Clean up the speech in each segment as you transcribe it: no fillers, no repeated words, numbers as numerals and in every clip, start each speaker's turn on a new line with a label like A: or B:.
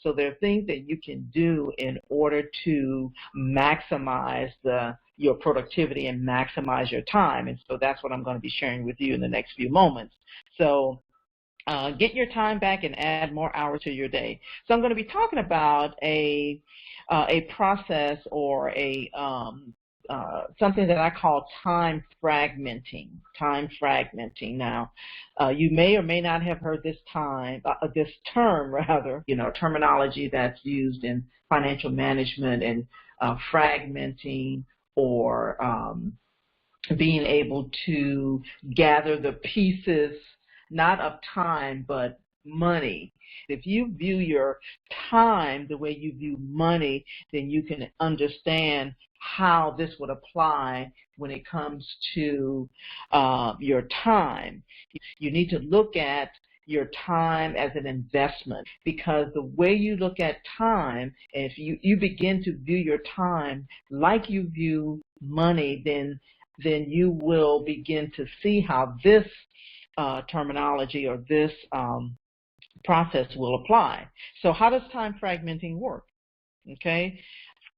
A: So there are things that you can do in order to maximize your productivity and maximize your time. And so that's what I'm going to be sharing with you in the next few moments. So get your time back and add more hours to your day. So I'm going to be talking about a process or something that I call time fragmenting. Time fragmenting. Now, you may or may not have heard this term, terminology that's used in financial management, and fragmenting, or being able to gather the pieces, not of time, but money. If you view your time the way you view money, then you can understand how this would apply when it comes to your time. You need to look at your time as an investment, because the way you look at time, if you begin to view your time like you view money, then you will begin to see how this terminology or this process will apply. So how does time fragmenting work? Okay,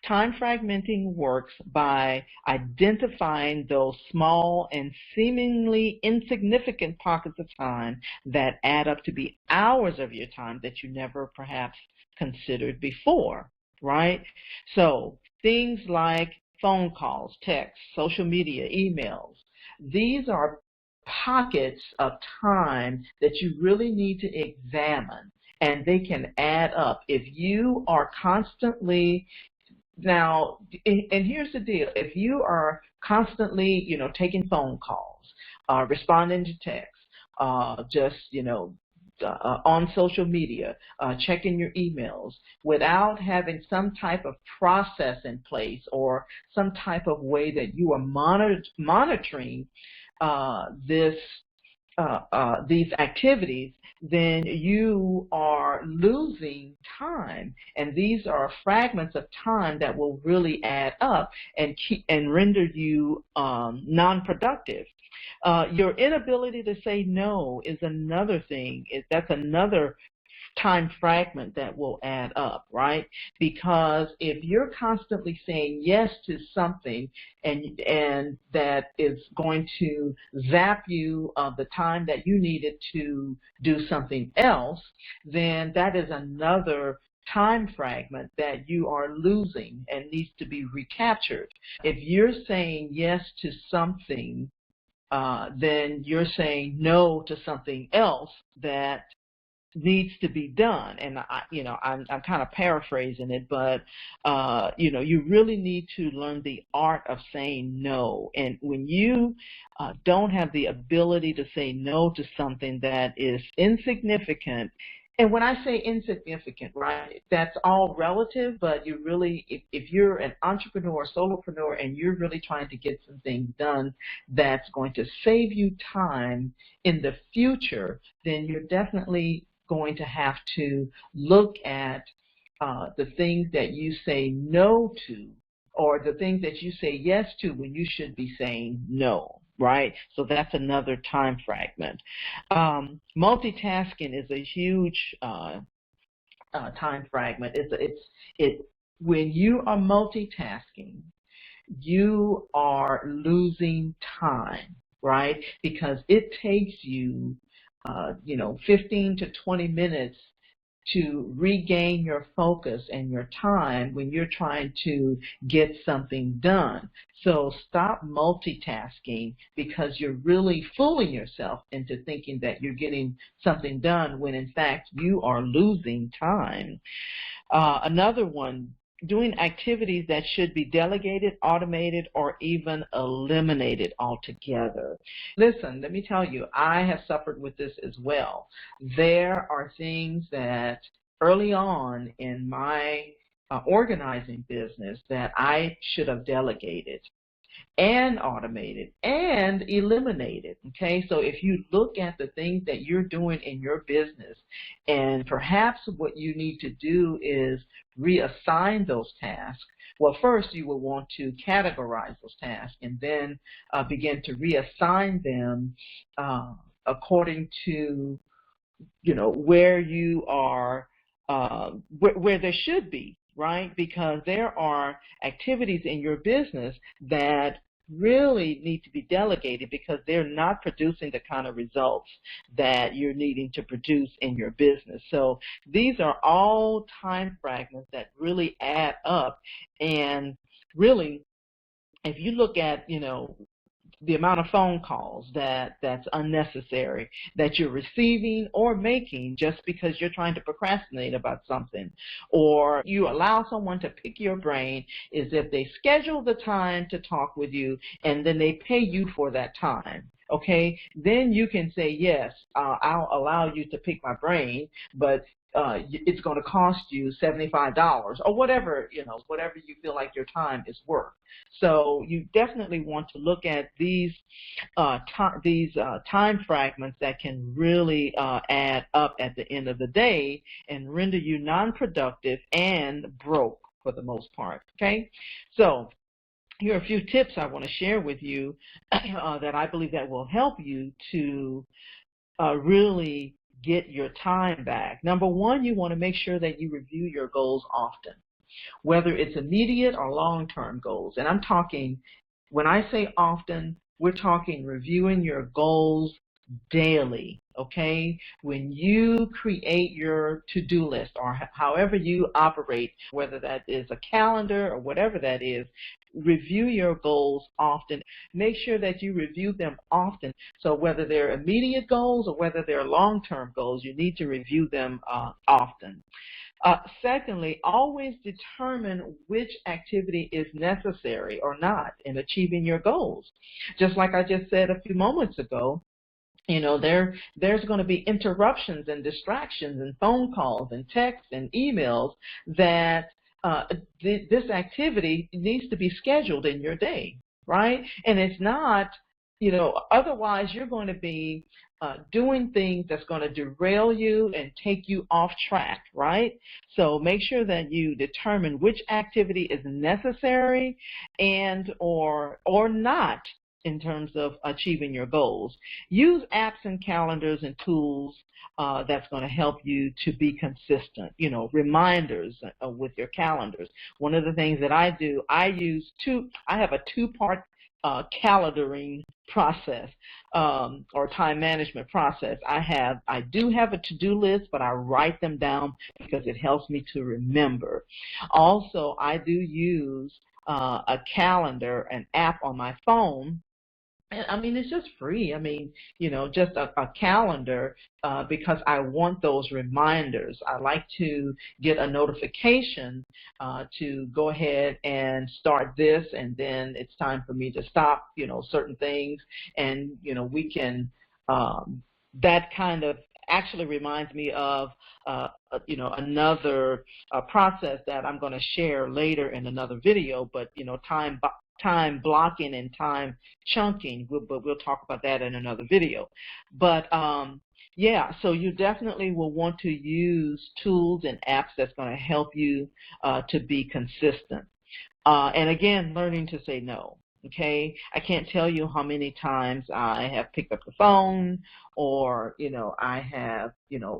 A: time fragmenting works by identifying those small and seemingly insignificant pockets of time that add up to be hours of your time that you never perhaps considered before, right? So things like phone calls, texts, social media, emails, these are pockets of time that you really need to examine, and they can add up. If you are constantly, now, and here's the deal, if you are constantly, taking phone calls, responding to texts, on social media, checking your emails, without having some type of process in place or some type of way that you are monitoring these activities, then you are losing time, and these are fragments of time that will really add up and render you non-productive. Your inability to say no is another thing. That's another time fragment that will add up, right? Because if you're constantly saying yes to something, and that is going to zap you of the time that you needed to do something else, then that is another time fragment that you are losing and needs to be recaptured. If you're saying yes to something, then you're saying no to something else that needs to be done. And I'm kind of paraphrasing it, but you really need to learn the art of saying no. And when you don't have the ability to say no to something that is insignificant, and when I say insignificant, right, that's all relative, but you really, if you're an entrepreneur, solopreneur, and you're really trying to get some things done that's going to save you time in the future, then you're definitely going to have to look at the things that you say no to, or the things that you say yes to when you should be saying no, right? So that's another time fragment. Multitasking is a huge time fragment. When you are multitasking, you are losing time, right? Because it takes you 15 to 20 minutes to regain your focus and your time when you're trying to get something done. So stop multitasking, because you're really fooling yourself into thinking that you're getting something done when in fact you are losing time. Another one, doing activities that should be delegated, automated, or even eliminated altogether. Listen, let me tell you, I have suffered with this as well. There are things that early on in my organizing business that I should have delegated and automated and eliminated. Okay, so if you look at the things that you're doing in your business, and perhaps what you need to do is reassign those tasks. Well, first you will want to categorize those tasks, and then begin to reassign them according to where you are where there should be, right? Because there are activities in your business that really need to be delegated because they're not producing the kind of results that you're needing to produce in your business. So these are all time fragments that really add up. And really, if you look at, the amount of phone calls that's unnecessary that you're receiving or making just because you're trying to procrastinate about something, or you allow someone to pick your brain, is if they schedule the time to talk with you and then they pay you for that time. Okay, then you can say, yes, I'll allow you to pick my brain, but it's going to cost you $75 or whatever, whatever you feel like your time is worth. So you definitely want to look at these time fragments that can really add up at the end of the day and render you non-productive and broke for the most part. Okay, so here are a few tips I want to share with you that I believe that will help you to really get your time back. Number one, you want to make sure that you review your goals often, whether it's immediate or long-term goals. And I'm talking, when I say often, we're talking reviewing your goals daily, okay? When you create your to-do list or however you operate, whether that is a calendar or whatever that is, review your goals often. Make sure that you review them often. So whether they're immediate goals or whether they're long-term goals, you need to review them often. Secondly, always determine which activity is necessary or not in achieving your goals. Just like I just said a few moments ago, there's going to be interruptions and distractions and phone calls and texts and emails that this activity needs to be scheduled in your day, right? And it's not, otherwise you're going to be doing things that's going to derail you and take you off track, right? So make sure that you determine which activity is necessary and or not in terms of achieving your goals. Use apps and calendars and tools that's going to help you to be consistent, reminders with your calendars. One of the things that I do, I have a two-part calendaring process or time management process. I do have a to-do list, but I write them down because it helps me to remember. Also, I do use a calendar, an app on my phone. I mean, it's just free. I mean, just a calendar because I want those reminders. I like to get a notification to go ahead and start this, and then it's time for me to stop, certain things. And, we can, that kind of actually reminds me of, another process that I'm going to share later in another video, but, time blocking and time chunking, but we'll talk about that in another video. But yeah, so you definitely will want to use tools and apps that's going to help you to be consistent. And again, learning to say no. Okay, I can't tell you how many times I have picked up the phone or, I have,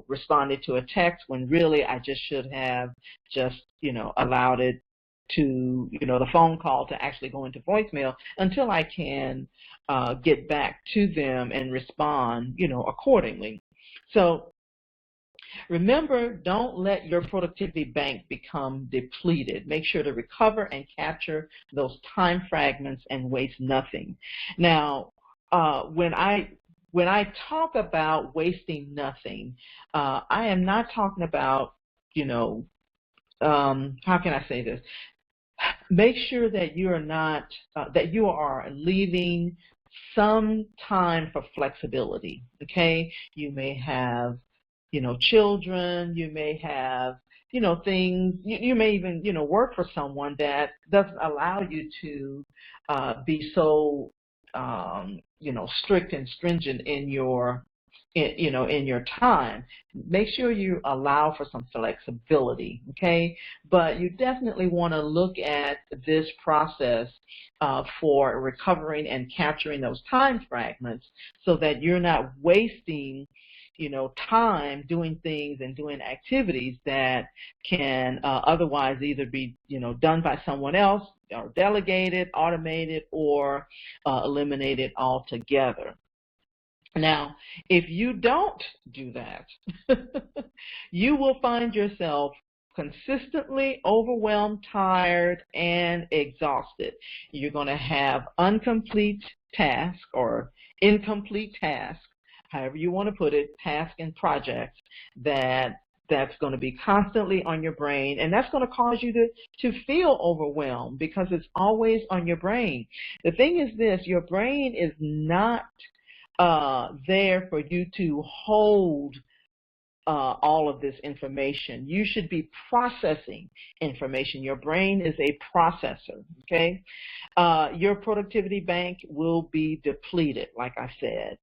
A: responded to a text when really I just should have just, allowed it to, the phone call to actually go into voicemail until I can get back to them and respond, accordingly. So remember, don't let your productivity bank become depleted. Make sure to recover and capture those time fragments and waste nothing. Now, when I talk about wasting nothing, I am not talking about, how can I say this? Make sure that you are not, that you are leaving some time for flexibility, okay? You may have, children, you may have, things, you may even, work for someone that doesn't allow you to be so, strict and stringent in your in your time. Make sure you allow for some flexibility, okay? But you definitely want to look at this process for recovering and capturing those time fragments so that you're not wasting time doing things and doing activities that can otherwise either be, done by someone else or delegated, automated, or eliminated altogether. Now, if you don't do that, you will find yourself consistently overwhelmed, tired, and exhausted. You're going to have incomplete tasks or incomplete tasks, however you want to put it, tasks and projects that's going to be constantly on your brain, and that's going to cause you to feel overwhelmed because it's always on your brain. The thing is this, your brain is not there for you to hold all of this information. You should be processing information. Your brain is a processor, okay? Your productivity bank will be depleted, like I said.